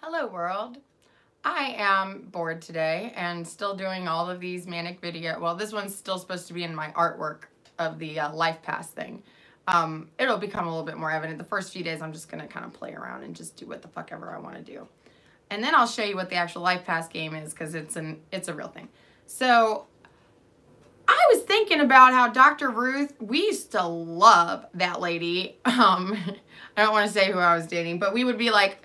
Hello world. I am bored today and still doing all of these manic video. Well, this one's still supposed to be in my artwork of the life pass thing. It'll become a little bit more evident. The first few days I'm just going to kind of play around and just do what the fuck ever I want to do. And then I'll show you what the actual life pass game is because it's a real thing. So I was thinking about how Dr. Ruth, we used to love that lady. I don't want to say who I was dating, but we would be like,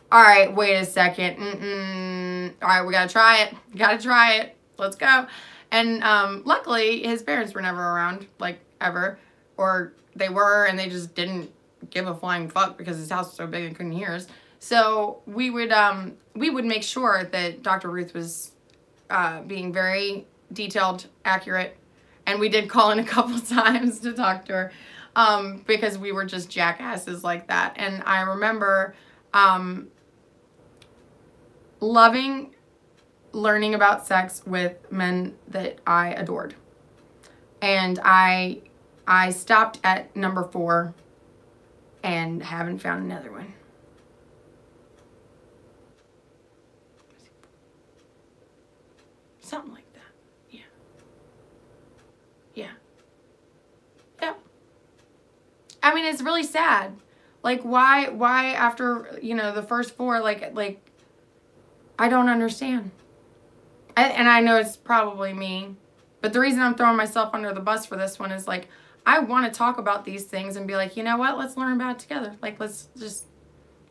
all right, wait a second. All right, we got to try it. Got to try it. Let's go. And luckily, his parents were never around, like, ever. Or they were, and they just didn't give a flying fuck because his house was so big and couldn't hear us. So we would make sure that Dr. Ruth was being very detailed, accurate. And we did call in a couple times to talk to her because we were just jackasses like that. And I remember loving learning about sex with men that I adored. And I stopped at number 4 and haven't found another one. Something like that. Yeah. Yeah. Yeah. I mean, it's really sad. Like, why after, you know, the first 4, like, I don't understand. And I know it's probably me, but the reason I'm throwing myself under the bus for this one is, like, I want to talk about these things and be like, you know what, let's learn about it together. Like, let's just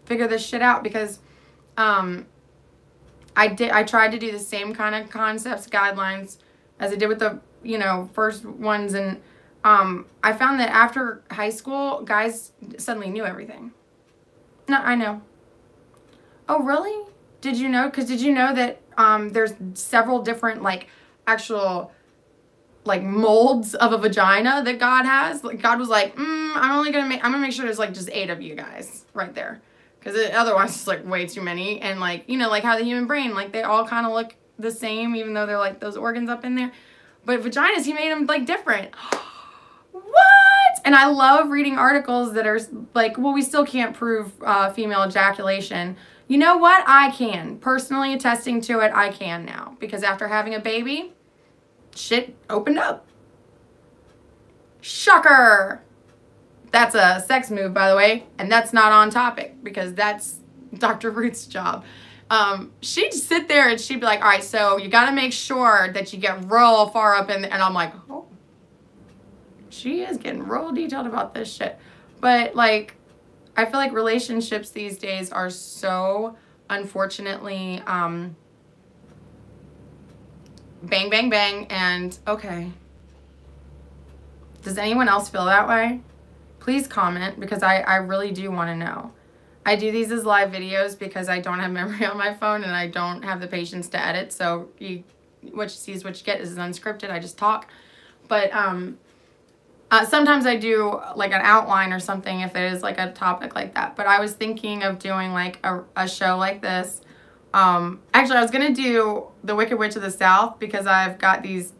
figure this shit out because, I tried to do the same kind of concepts, guidelines as I did with the, you know, first ones. And, I found that after high school, guys suddenly knew everything. No, I know. Oh, really? Did you know? Because did you know that there's several different, like, actual, like, molds of a vagina that God has? Like, God was like, I'm gonna make sure there's, like, just 8 of you guys right there. Because otherwise it's, like, way too many. And, like, you know, like how the human brain, like, they all kind of look the same, even though they're, like, those organs up in there. But vaginas, he made them, like, different. What? And I love reading articles that are like, well, we still can't prove female ejaculation. You know what? I can. Personally attesting to it, I can now. Because after having a baby, shit opened up. Shocker! That's a sex move, by the way. And that's not on topic because that's Dr. Ruth's job. She'd sit there and she'd be like, all right, so you got to make sure that you get real far up in, and I'm like, oh. She is getting real detailed about this shit. But, like, I feel like relationships these days are so, unfortunately, bang, bang, bang, and okay. Does anyone else feel that way? Please comment, because I really do want to know. I do these as live videos because I don't have memory on my phone and I don't have the patience to edit, so what you see is what you get. This is unscripted. I just talk. But, sometimes I do, like, an outline or something if it is, like, a topic like that. But I was thinking of doing, like, a show like this. Actually, I was going to do The Wicked Witch of the South because I've got these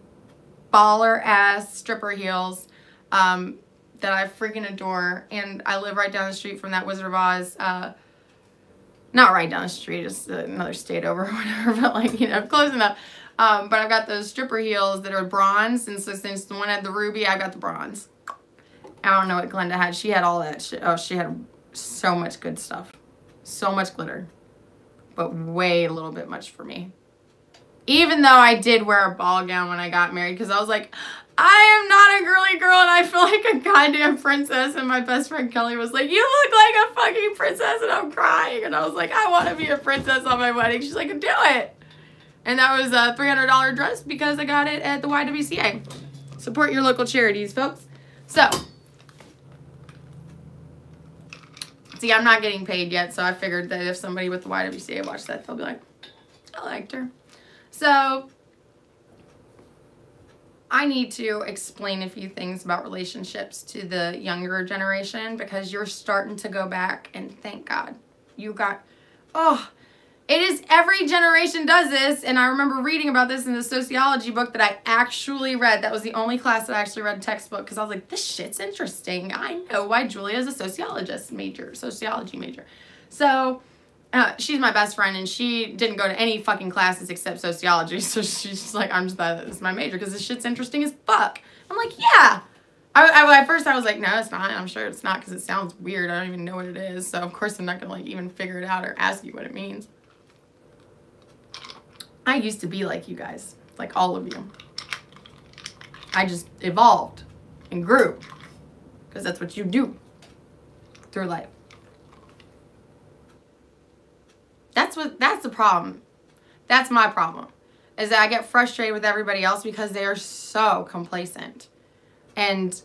baller-ass stripper heels that I freaking adore. And I live right down the street from that Wizard of Oz. Not right down the street, just another state over or whatever. But, like, you know, close enough. But I've got those stripper heels that are bronze, and so since the one had the ruby, I got the bronze. I don't know what Glenda had. She had all that shit. Oh, she had so much good stuff. So much glitter. But way a little bit much for me. Even though I did wear a ball gown when I got married, because I was like, I am not a girly girl, and I feel like a goddamn princess, and my best friend Kelly was like, you look like a fucking princess, and I'm crying, and I was like, I want to be a princess on my wedding. She's like, do it. And that was a $300 dress because I got it at the YWCA. Support your local charities, folks. So, see, I'm not getting paid yet, so I figured that if somebody with the YWCA watched that, they'll be like, I liked her. So, I need to explain a few things about relationships to the younger generation because you're starting to go back, and thank God. You got, oh, it is, every generation does this, and I remember reading about this in the sociology book that I actually read. That was the only class that I actually read a textbook because I was like, this shit's interesting. I know why Julia's a sociology major. So, she's my best friend, and she didn't go to any fucking classes except sociology. So she's just like, this is my major because this shit's interesting as fuck. I'm like, yeah. At first I was like, no, it's not. I'm sure it's not because it sounds weird. I don't even know what it is. So of course I'm not gonna like even figure it out or ask you what it means. I used to be like you guys, like all of you. I just evolved and grew because that's what you do through life. That's the problem. That's my problem, is that I get frustrated with everybody else because they are so complacent. And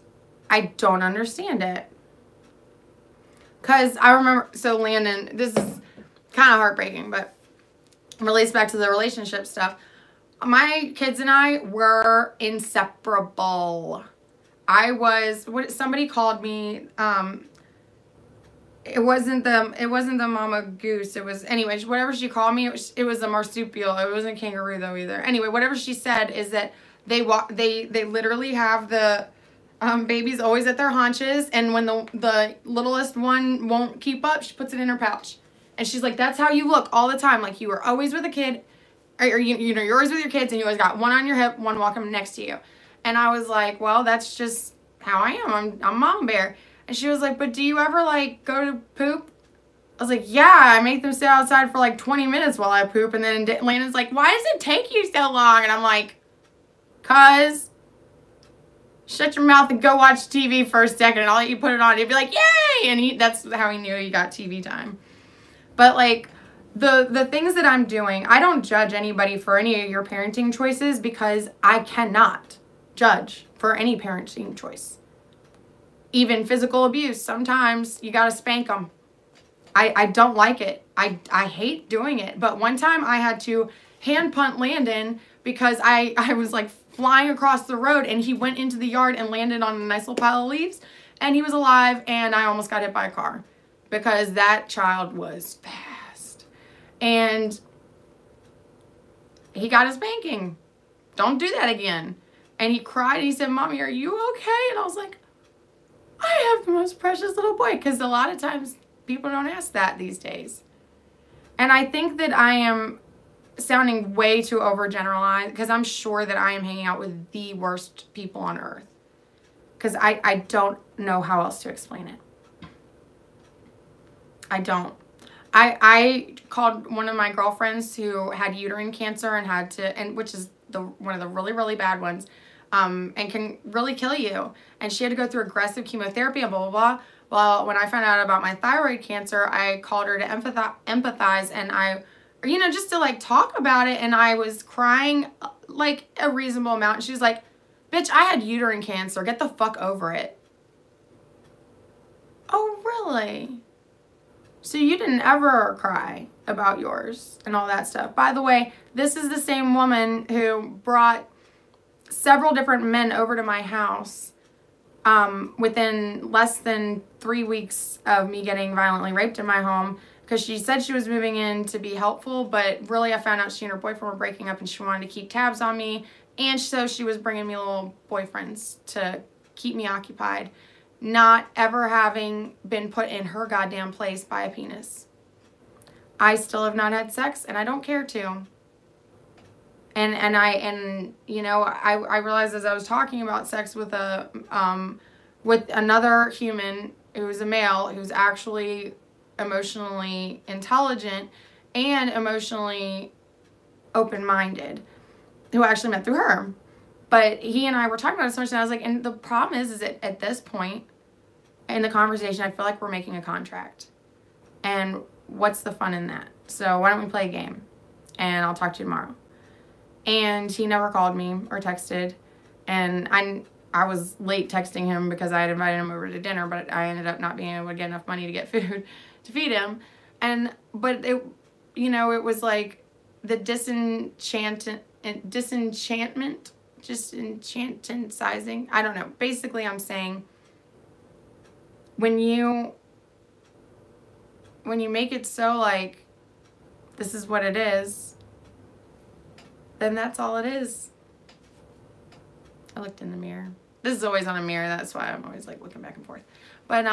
I don't understand it. Because I remember, so Landon, this is kind of heartbreaking, but relates back to the relationship stuff. My kids and I were inseparable. Somebody called me, it wasn't the mama goose. It was, anyways, whatever she called me, it was a marsupial. It wasn't kangaroo though either. Anyway, whatever she said is that they literally have the babies always at their haunches, and when the littlest one won't keep up, she puts it in her pouch. And she's like, that's how you look all the time. Like you were always with a kid, or you know, you're always with your kids, and you always got one on your hip, one walking next to you. And I was like, well, that's just how I am. I'm mom bear. And she was like, but do you ever, like, go to poop? I was like, yeah, I make them sit outside for, like, 20 minutes while I poop. And then Landon's like, why does it take you so long? And I'm like, 'cause shut your mouth and go watch TV for a second, and I'll let you put it on. He'd be like, yay! And that's how he knew he got TV time. But, like, the things that I'm doing, I don't judge anybody for any of your parenting choices because I cannot judge for any parenting choice. Even physical abuse, sometimes you gotta spank them. I don't like it. I hate doing it. But one time I had to hand punt Landon because I was like flying across the road, and he went into the yard and landed on a nice little pile of leaves, and he was alive, and I almost got hit by a car because that child was fast. And he got his spanking. Don't do that again. And he cried, and he said, Mommy, are you okay? And I was like, I have the most precious little boy, because a lot of times people don't ask that these days. And I think that I am sounding way too overgeneralized, because I'm sure that I am hanging out with the worst people on earth, because I don't know how else to explain it. I don't. I called one of my girlfriends who had uterine cancer and had to, and which is one of the really, really bad ones, and can really kill you. And she had to go through aggressive chemotherapy and blah, blah, blah. Well, when I found out about my thyroid cancer, I called her to empathize, and you know, just to like talk about it. And I was crying like a reasonable amount. And she was like, bitch, I had uterine cancer. Get the fuck over it. Oh, really? So you didn't ever cry about yours and all that stuff. By the way, this is the same woman who brought several different men over to my house within less than 3 weeks of me getting violently raped in my home, because she said she was moving in to be helpful, but really I found out she and her boyfriend were breaking up, and she wanted to keep tabs on me, and so she was bringing me little boyfriends to keep me occupied, not ever having been put in her goddamn place by a penis. I still have not had sex, and I don't care to. And you know, I realized as I was talking about sex with another human who's a male, who's actually emotionally intelligent and emotionally open-minded, who I actually met through her. But he and I were talking about it so much, and I was like, and the problem is that at this point in the conversation, I feel like we're making a contract. And what's the fun in that? So why don't we play a game? And I'll talk to you tomorrow. And he never called me or texted. And I was late texting him because I had invited him over to dinner, but I ended up not being able to get enough money to get food to feed him. But it, you know, it was like the disenchantment, just enchantment-sizing. I don't know. Basically, I'm saying when you make it so like this is what it is, then that's all it is. I looked in the mirror. This is always on a mirror. That's why I'm always like looking back and forth. But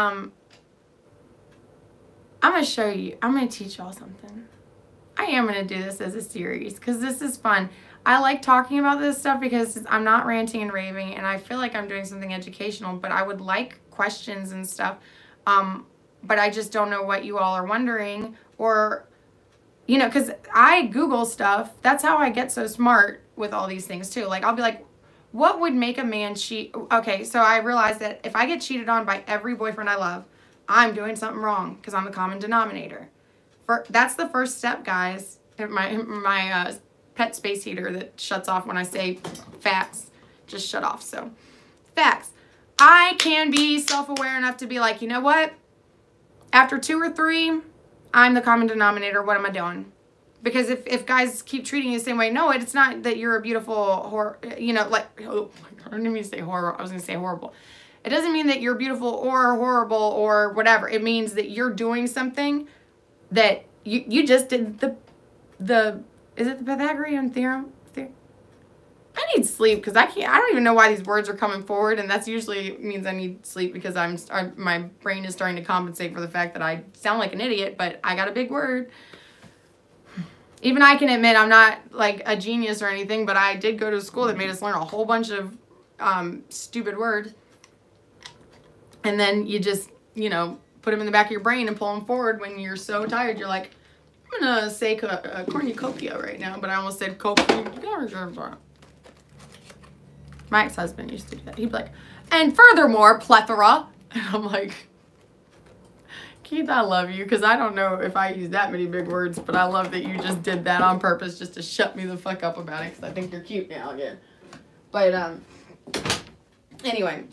I'm going to show you. I'm going to teach y'all something. I am going to do this as a series because this is fun. I like talking about this stuff because I'm not ranting and raving, and I feel like I'm doing something educational, but I would like questions and stuff. But I just don't know what you all are wondering, or, you know, because I Google stuff. That's how I get so smart with all these things too. Like, I'll be like, what would make a man cheat? Okay, so I realized that if I get cheated on by every boyfriend I love, I'm doing something wrong because I'm the common denominator. That's the first step, guys. My pet space heater that shuts off when I say facts just shut off. So, facts. I can be self-aware enough to be like, you know what? After 2 or 3, I'm the common denominator. What am I doing? Because if guys keep treating you the same way, no, it's not that you're a beautiful, you know, like, oh, I don't even mean to say horrible. I was going to say horrible. It doesn't mean that you're beautiful or horrible or whatever. It means that you're doing something that you just did is it the Pythagorean theorem? I need sleep because I don't even know why these words are coming forward, and that's usually means I need sleep because my brain is starting to compensate for the fact that I sound like an idiot, but I got a big word. Even I can admit I'm not like a genius or anything, but I did go to a school that made us learn a whole bunch of stupid words. And then you just, you know, put them in the back of your brain and pull them forward when you're so tired. You're like, I'm going to say cornucopia right now, but I almost said copia. My ex-husband used to do that. He'd be like, and furthermore, plethora. And I'm like, Keith, I love you, because I don't know if I use that many big words, but I love that you just did that on purpose just to shut me the fuck up about it, because I think you're cute now again. But, anyway,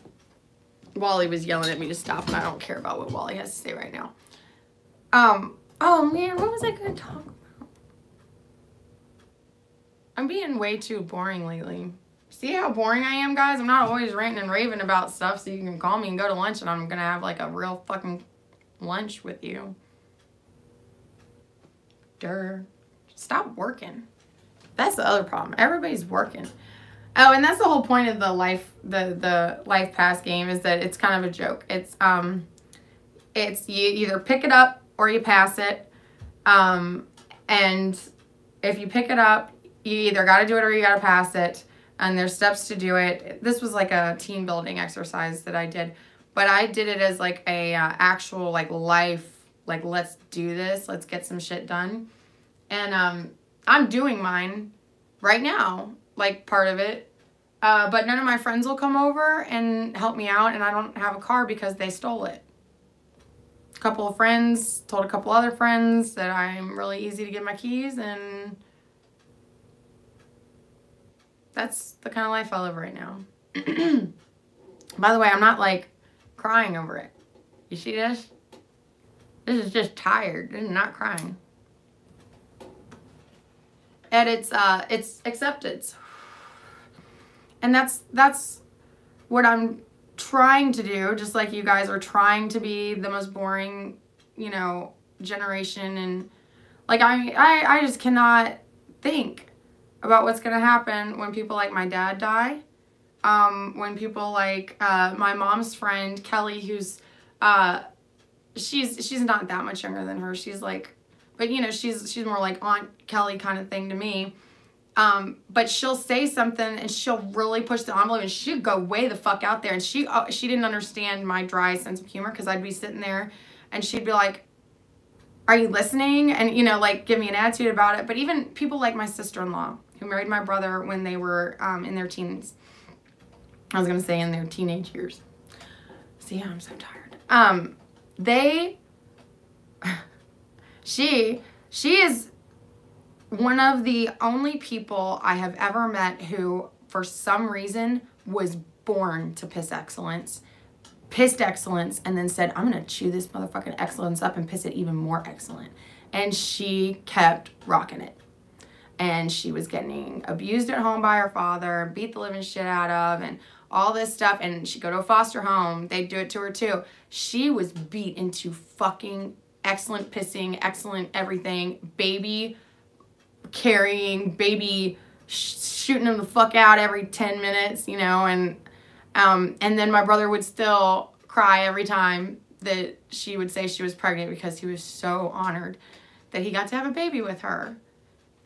Wally was yelling at me to stop, and I don't care about what Wally has to say right now. Oh man, what was I going to talk about? I'm being way too boring lately. See how boring I am, guys? I'm not always ranting and raving about stuff, so you can call me and go to lunch, and I'm going to have, like, a real fucking lunch with you. Stop working. That's the other problem. Everybody's working. Oh, and that's the whole point of the life pass game, is that it's kind of a joke. It's you either pick it up or you pass it. And if you pick it up, you either got to do it or you got to pass it. And there's steps to do it. This was like a team building exercise that I did. But I did it as like a actual like life, like let's do this, let's get some shit done. And I'm doing mine right now, like part of it. But none of my friends will come over and help me out, and I don't have a car because they stole it. A couple of friends told a couple other friends that I'm really easy to get my keys, and that's the kind of life I live right now. By the way, I'm not like crying over it. You see this? This is just tired. This is not crying. And it's acceptance. And that's what I'm trying to do, just like you guys are trying to be the most boring, you know, generation. And like I just cannot think about what's gonna happen when people like my dad die. When people like my mom's friend Kelly, who's she's not that much younger than her. She's like, but you know, she's more like Aunt Kelly kind of thing to me. But she'll say something and she'll really push the envelope, and she'll go way the fuck out there. And she didn't understand my dry sense of humor, because I'd be sitting there and she'd be like, are you listening? And, you know, like give me an attitude about it. But even people like my sister-in-law, who married my brother when they were in their teens. I was going to say in their teenage years. See, I'm so tired. She is one of the only people I have ever met who, for some reason, was born to piss excellence, pissed excellence, and then said, I'm going to chew this motherfucking excellence up and piss it even more excellent. And she kept rocking it. And she was getting abused at home by her father, beat the living shit out of, and all this stuff. And she'd go to a foster home. They'd do it to her too. She was beat into fucking excellent pissing, excellent everything, baby carrying, baby shooting him the fuck out every 10 minutes, you know. And then my brother would still cry every time that she would say she was pregnant because he was so honored that he got to have a baby with her.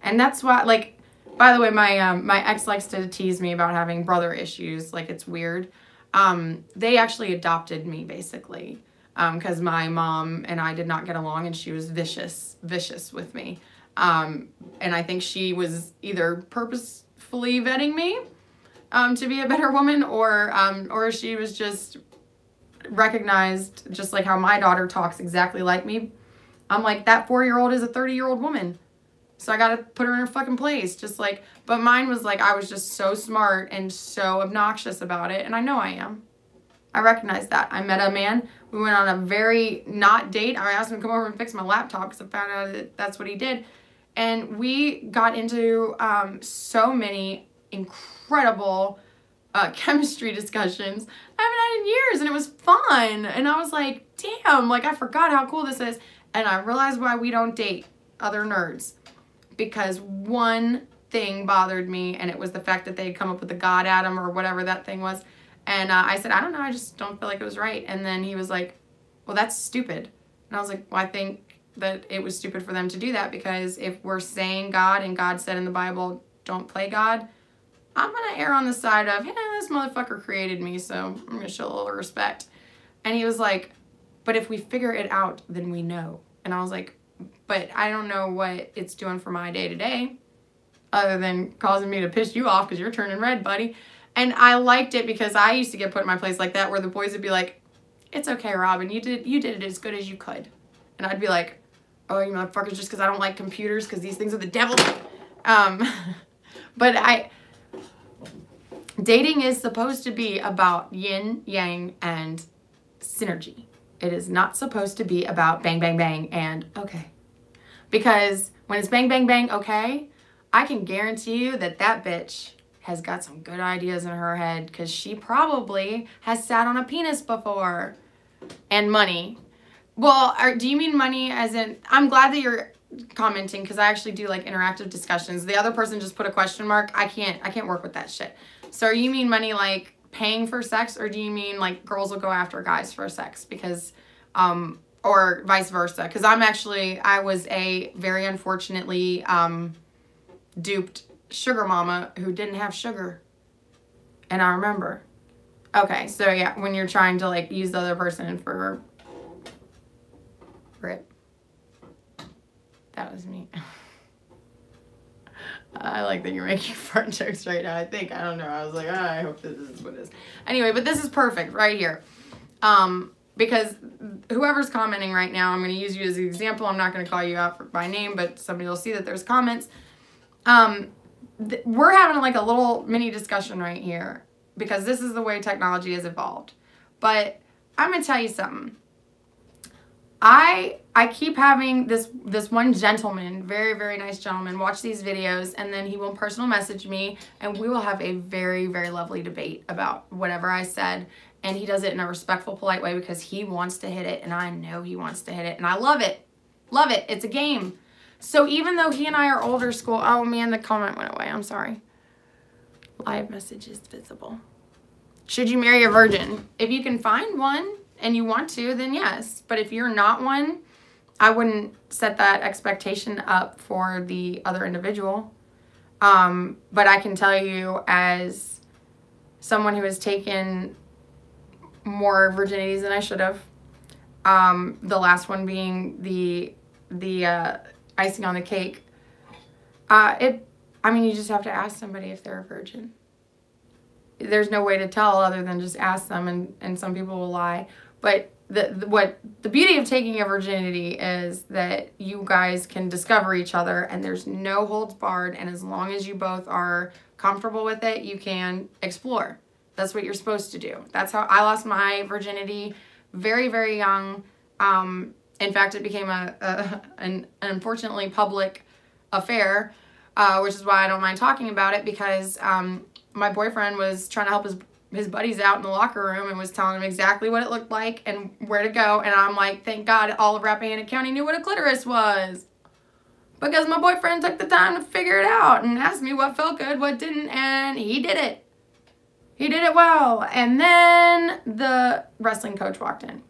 And that's why, like, by the way, my ex likes to tease me about having brother issues. Like, it's weird. They actually adopted me, basically, because my mom and I did not get along, and she was vicious with me. And I think she was either purposefully vetting me to be a better woman, or she was just recognized, just like how my daughter talks exactly like me. I'm like, that 4-year-old is a 30-year-old woman. So I got to put her in her fucking place. Just like, but mine was like, I was just so smart and so obnoxious about it. And I know I am. I recognize that. I met a man. We went on a very not date. I asked him to come over and fix my laptop because I found out that that's what he did. And we got into so many incredible chemistry discussions I haven't had in years. And it was fun. And I was like, damn, like I forgot how cool this is. And I realized why we don't date other nerds. Because one thing bothered me, and it was the fact that they had come up with the God Adam or whatever that thing was. And I said, I don't know, I just don't feel like it was right. And then he was like, well, that's stupid. And I was like, well, I think that it was stupid for them to do that, because if we're saying God and God said in the Bible, don't play God, I'm going to err on the side of, hey, this motherfucker created me, so I'm going to show a little respect. And he was like, but if we figure it out, then we know. And I was like, but I don't know what it's doing for my day-to-day other than causing me to piss you off because you're turning red, buddy. And I liked it because I used to get put in my place like that, where the boys would be like, it's okay, Robin, you did it as good as you could. And I'd be like, oh, you motherfuckers, just because I don't like computers because these things are the devil. But dating is supposed to be about yin, yang, and synergy. It is not supposed to be about bang, bang, bang, and okay. Because when it's bang, bang, bang, okay, I can guarantee you that that bitch has got some good ideas in her head, because she probably has sat on a penis before. And money. Well, do you mean money as in, I'm glad that you're commenting, because I actually do like interactive discussions. The other person just put a question mark. I can't work with that shit. So you mean money like paying for sex, or do you mean like girls will go after guys for sex? Because or vice versa, because I was a very unfortunately duped sugar mama who didn't have sugar, and I remember. Okay, so yeah, when you're trying to like use the other person for it, that was me. I like that you're making fart jokes right now. I don't know. I was like, oh, I hope this is what it is. Anyway, but this is perfect right here. Because whoever's commenting right now, I'm going to use you as an example. I'm not going to call you out by name, but somebody will see that there's comments. We're having like a little mini discussion right here, because this is the way technology has evolved. But I'm going to tell you something. I keep having this one gentleman, very, very nice gentleman, watch these videos, and then he will personal message me, and we will have a very, very lovely debate about whatever I said. And he does it in a respectful, polite way, because he wants to hit it, and I know he wants to hit it, and I love it. Love it. It's a game. So even though he and I are older school, oh man, the comment went away. I'm sorry. Live message is visible. Should you marry a virgin? If you can find one and you want to, then yes. But if you're not one, I wouldn't set that expectation up for the other individual. But I can tell you, as someone who has taken more virginities than I should have, the last one being the icing on the cake, I mean, you just have to ask somebody if they're a virgin. There's no way to tell other than just ask them, and some people will lie. But the beauty of taking a virginity is that you guys can discover each other, and there's no holds barred, and as long as you both are comfortable with it, you can explore. That's what you're supposed to do. That's how I lost my virginity, very, very young. In fact, it became an unfortunately public affair, which is why I don't mind talking about it, because my boyfriend was trying to help his buddies out in the locker room and was telling them exactly what it looked like and where to go. And I'm like, thank God all of Rappahannock County knew what a clitoris was, because my boyfriend took the time to figure it out and asked me what felt good, what didn't, and he did it. He did it well. And then the wrestling coach walked in.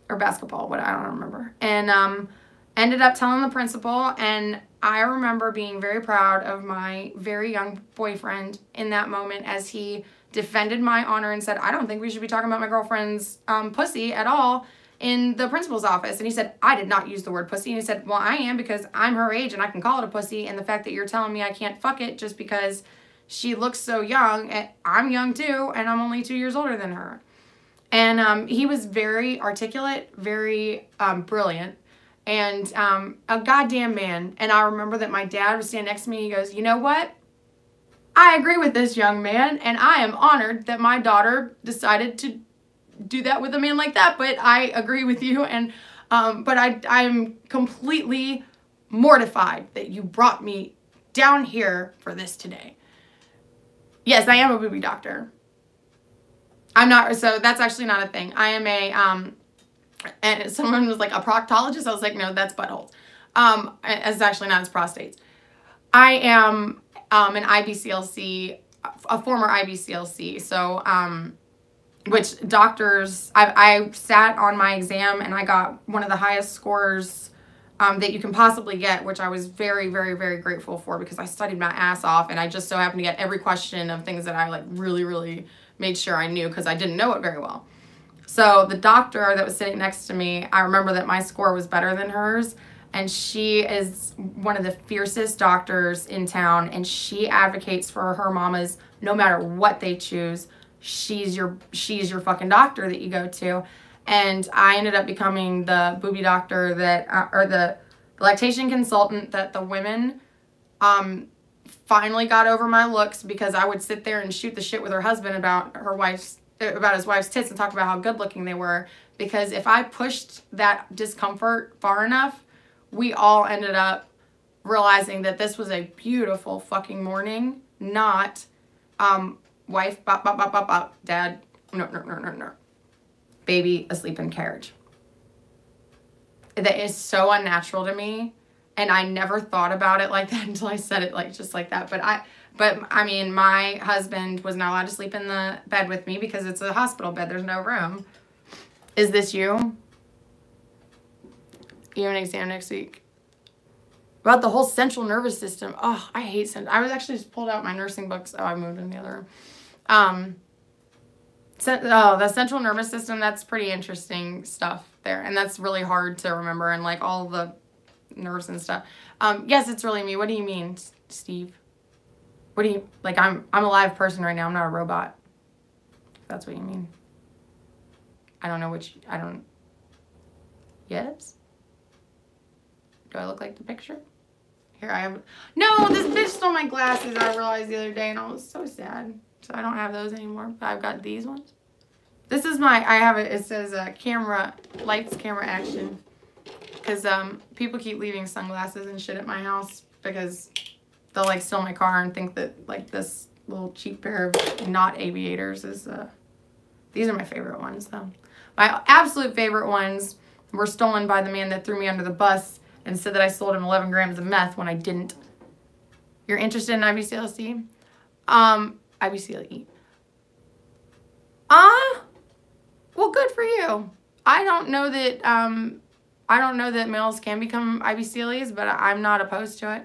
or basketball, what I don't remember. And ended up telling the principal, and I remember being very proud of my very young boyfriend in that moment as he defended my honor and said, I don't think we should be talking about my girlfriend's pussy at all in the principal's office. And he said, I did not use the word pussy. And he said, well, I am, because I'm her age and I can call it a pussy. And the fact that you're telling me I can't fuck it just because she looks so young, and I'm young too, and I'm only 2 years older than her. And he was very articulate, very brilliant, and a goddamn man. And I remember that my dad was standing next to me. He goes, you know what? I agree with this young man, and I am honored that my daughter decided to do that with a man like that, but I agree with you, and but I'm completely mortified that you brought me down here for this today. Yes, I am a boobie doctor. I'm not, so that's actually not a thing. I am a, and someone was like, a proctologist? I was like, no, that's buttholes. It's actually not, it's prostates. I am an IBCLC, a former IBCLC. So, which doctors, I sat on my exam and I got one of the highest scores that you can possibly get, which I was very, very, very grateful for, because I studied my ass off, and I just so happened to get every question of things that I like really, really made sure I knew, because I didn't know it very well. So the doctor that was sitting next to me, I remember that my score was better than hers, and she is one of the fiercest doctors in town, and she advocates for her mamas no matter what they choose. She's your fucking doctor that you go to. And I ended up becoming the boobie doctor that, or the lactation consultant that the women finally got over my looks, because I would sit there and shoot the shit with her husband about his wife's tits and talk about how good looking they were. Because if I pushed that discomfort far enough, we all ended up realizing that this was a beautiful fucking morning, not wife, bop, bop, bop, bop, bop, dad, no. Baby asleep in carriage. That is so unnatural to me, and I never thought about it like that until I said it like just like that. But I mean, my husband was not allowed to sleep in the bed with me because it's a hospital bed. There's no room. Is this you? You have an exam next week. About the whole central nervous system. Oh, I hate I was actually just pulled out my nursing books. Oh, I moved in the other room. The central nervous system, that's pretty interesting stuff there. And that's really hard to remember, and like all the nerves and stuff. Yes, it's really me. What do you mean, Steve? What do you, like, I'm a live person right now. I'm not a robot. If that's what you mean. I don't know which, I don't, yes? Do I look like the picture? Here I have, no, this bitch stole my glasses, I realized the other day, and I was so sad. So I don't have those anymore, but I've got these ones. This is my, I have it, it says camera, lights, camera, action. Because people keep leaving sunglasses and shit at my house because they'll like steal my car and think that like this little cheap pair of not aviators is, these are my favorite ones though. My absolute favorite ones were stolen by the man that threw me under the bus and said that I sold him 11 grams of meth when I didn't. You're interested in IBCLC? IBCLE. Well, good for you. I don't know that males can become IBCLEs, but I'm not opposed to it.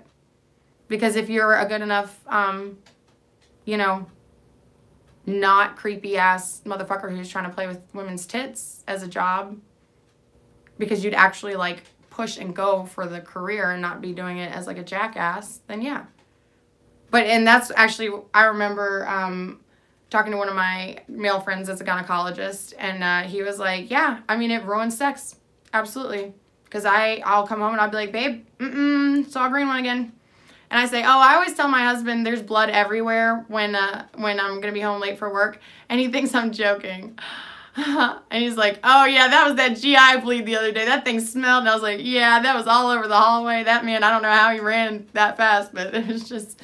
Because if you're a good enough, you know, not creepy ass motherfucker who's trying to play with women's tits as a job, because you'd actually like push and go for the career and not be doing it as like a jackass, then yeah. But, and that's actually, I remember talking to one of my male friends that's a gynecologist, and he was like, yeah, I mean, it ruins sex. Absolutely. Because I'll come home and I'll be like, babe, saw a green one again. And I say, oh, I always tell my husband there's blood everywhere when I'm going to be home late for work. And he thinks I'm joking. And he's like, oh, yeah, that was that GI bleed the other day. That thing smelled. And I was like, yeah, that was all over the hallway. That man, I don't know how he ran that fast, but it was just...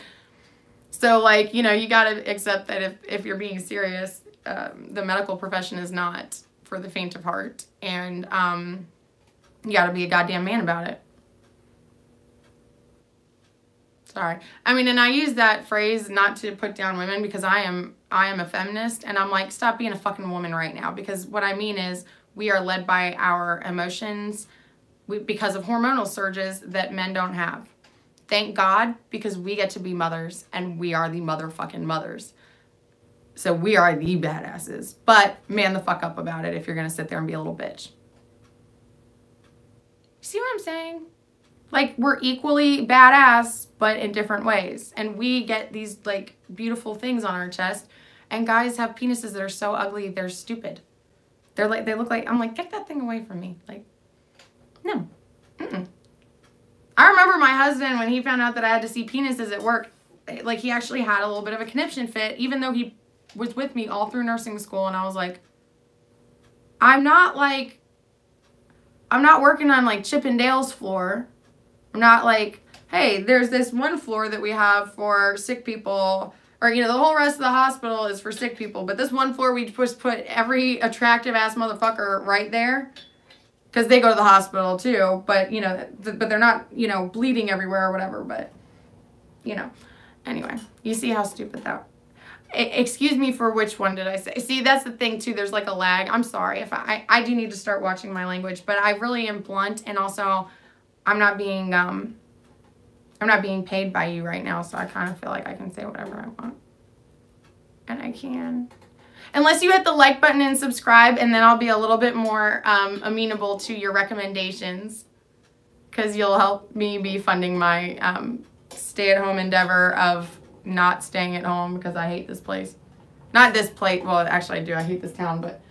So, like, you know, you got to accept that if you're being serious, the medical profession is not for the faint of heart. And you got to be a goddamn man about it. Sorry. I mean, and I use that phrase not to put down women, because I am a feminist, and I'm like, stop being a fucking woman right now. Because what I mean is, we are led by our emotions because of hormonal surges that men don't have. Thank God, because we get to be mothers, and we are the motherfucking mothers. So we are the badasses. But man the fuck up about it if you're going to sit there and be a little bitch. See what I'm saying? Like, we're equally badass, but in different ways. And we get these, like, beautiful things on our chest. And guys have penises that are so ugly, they're stupid. They're like, they look like, I'm like, get that thing away from me. Like, no. Mm-mm. I remember my husband, when he found out that I had to see penises at work, like, he actually had a little bit of a conniption fit, even though he was with me all through nursing school. And I was like, I'm not working on, like, Chip and Dale's floor. I'm not like, hey, there's this one floor that we have for sick people, or, you know, the whole rest of the hospital is for sick people, but this one floor we just put every attractive ass motherfucker right there, because they go to the hospital too, but, you know, but they're not, you know, bleeding everywhere or whatever, but, you know, anyway, you see how stupid that. Excuse me for which one did I say? See, that's the thing too, there's like a lag. I'm sorry if I do need to start watching my language, but I really am blunt, and also I'm not being paid by you right now, so I kind of feel like I can say whatever I want. And I can. Unless you hit the like button and subscribe, and then I'll be a little bit more amenable to your recommendations, because you'll help me be funding my stay-at-home endeavor of not staying at home because I hate this place. Not this place. Well, actually I do. I hate this town, but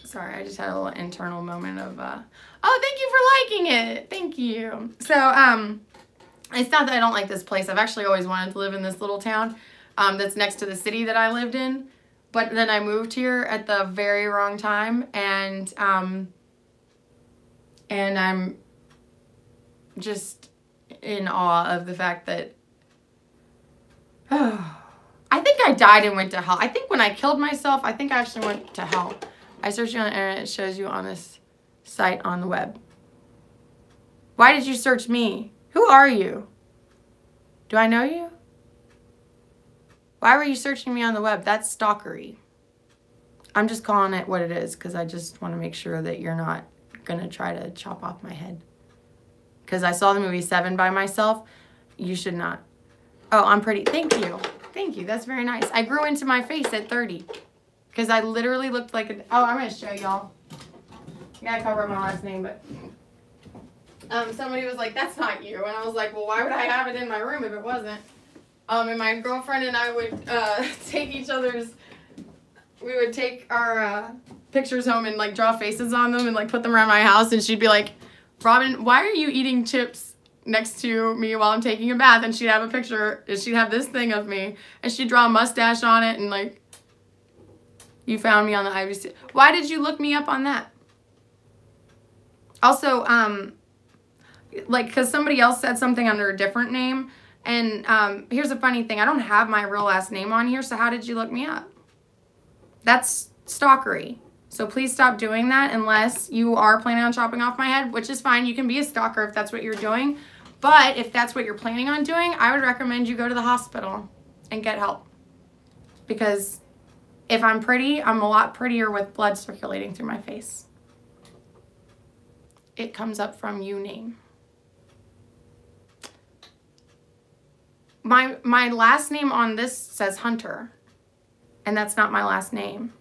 sorry, I just had a little internal moment of, oh, thank you for liking it. Thank you. So, it's not that I don't like this place. I've actually always wanted to live in this little town that's next to the city that I lived in. But then I moved here at the very wrong time, and I'm just in awe of the fact that, I think I died and went to hell. I think when I killed myself, I think I actually went to hell. I searched you on the internet, it shows you on this site on the web. Why did you search me? Who are you? Do I know you? Why were you searching me on the web? That's stalkery. I'm just calling it what it is, because I just want to make sure that you're not going to try to chop off my head. Because I saw the movie Seven by myself. You should not. Oh, I'm pretty. Thank you. Thank you. That's very nice. I grew into my face at 30. Because I literally looked like a... Oh, I'm going to show y'all. I gotta cover my last name, but... somebody was like, that's not you. And I was like, well, why would I have it in my room if it wasn't? And my girlfriend and I would take each other's... We would take our pictures home and, like, draw faces on them and, like, put them around my house. And she'd be like, Robin, why are you eating chips next to me while I'm taking a bath? And she'd have a picture. And she'd have this thing of me. And she'd draw a mustache on it and, like... You found me on the IBC. Why did you look me up on that? Also, like, because somebody else said something under a different name. And here's a funny thing. I don't have my real last name on here, so how did you look me up? That's stalkery. So please stop doing that unless you are planning on chopping off my head, which is fine. You can be a stalker if that's what you're doing. But if that's what you're planning on doing, I would recommend you go to the hospital and get help. Because... if I'm pretty, I'm a lot prettier with blood circulating through my face. It comes up from you name. My last name on this says Hunter. And that's not my last name.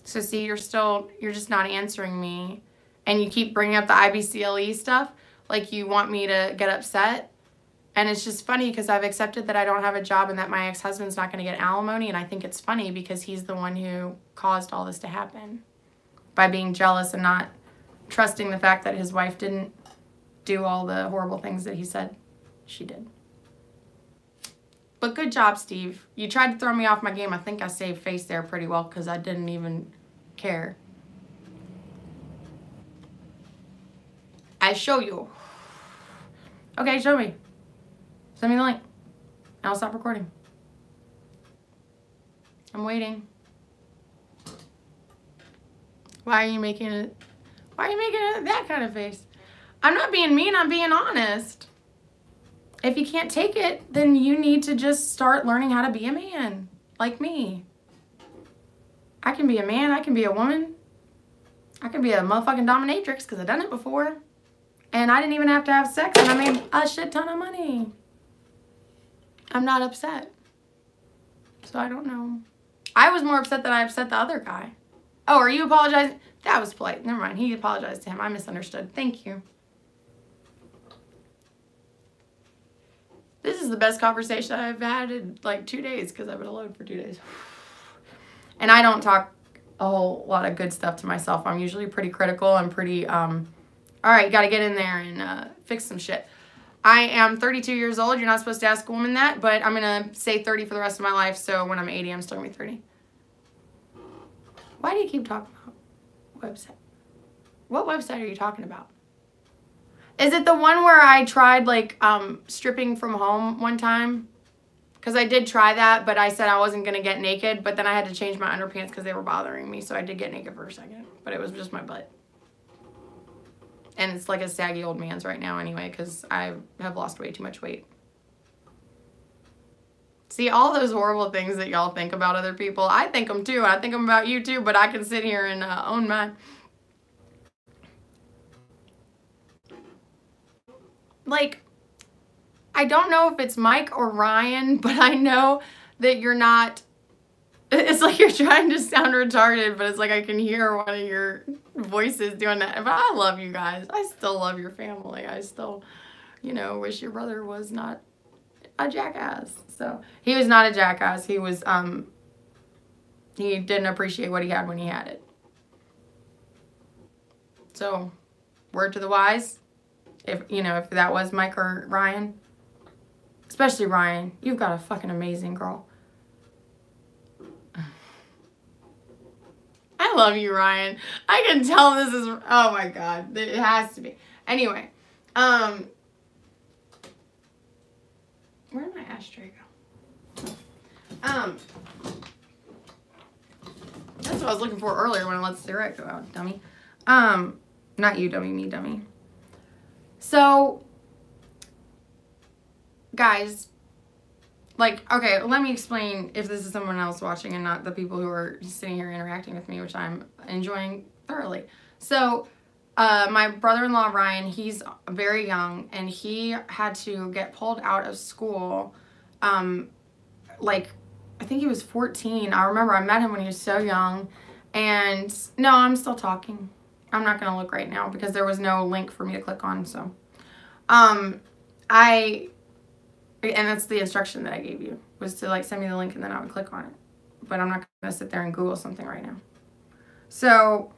So see, you're just not answering me. And you keep bringing up the IBCLE stuff. Like you want me to get upset. And it's just funny because I've accepted that I don't have a job and that my ex-husband's not going to get alimony. And I think it's funny because he's the one who caused all this to happen. By being jealous and not trusting the fact that his wife didn't do all the horrible things that he said she did. But good job, Steve. You tried to throw me off my game. I think I saved face there pretty well because I didn't even care. I show you. Okay, show me. Send me the link. And I'll stop recording. I'm waiting. Why are you making it? Why are you making it that kind of face? I'm not being mean. I'm being honest. if you can't take it, then you need to just start learning how to be a man, like me. I can be a man, I can be a woman. I can be a motherfucking dominatrix because I've done it before. And I didn't even have to have sex and I made a shit ton of money. I'm not upset. So I don't know. I was more upset that I upset the other guy. Oh, are you apologizing? That was polite. Never mind. He apologized to him. I misunderstood. Thank you. This is the best conversation I've had in like 2 days because I've been alone for 2 days. And I don't talk a whole lot of good stuff to myself. I'm usually pretty critical. I'm pretty, all right, you got to get in there and fix some shit. I am 32 years old. You're not supposed to ask a woman that, but I'm going to say 30 for the rest of my life. So when I'm 80, I'm still going to be 30. Why do you keep talking about website? What website are you talking about? Is it the one where I tried like stripping from home one time? Because I did try that, but I said I wasn't going to get naked. But then I had to change my underpants because they were bothering me. So I did get naked for a second. But it was just my butt. And it's like a saggy old man's right now anyway because I have lost way too much weight. See, all those horrible things that y'all think about other people, I think them too. I think them about you too, but I can sit here and own mine. Like, I don't know if it's Mike or Ryan, but I know that you're not, it's like you're trying to sound retarded, but it's like I can hear one of your voices doing that. But I love you guys. I still love your family. I still, you know, wish your brother was not a jackass. So, he was not a jackass. He was, he didn't appreciate what he had when he had it. So, word to the wise. If, you know, if that was Mike or Ryan, especially Ryan, you've got a fucking amazing girl. I love you, Ryan. I can tell this is, oh my God, it has to be. Anyway, where did my ashtray go? That's what I was looking for earlier when I let the cigarette go out, dummy. Not you, dummy, me, dummy. So, guys, like, okay, let me explain if this is someone else watching and not the people who are sitting here interacting with me, which I'm enjoying thoroughly. So, my brother-in-law, Ryan, he's very young, and he had to get pulled out of school, like, I think he was 14. I remember I met him when he was so young, and, no, I'm still talking. I'm not going to look right now because there was no link for me to click on, so. And that's the instruction that I gave you, was to, like, send me the link and then I would click on it. But I'm not going to sit there and Google something right now. So,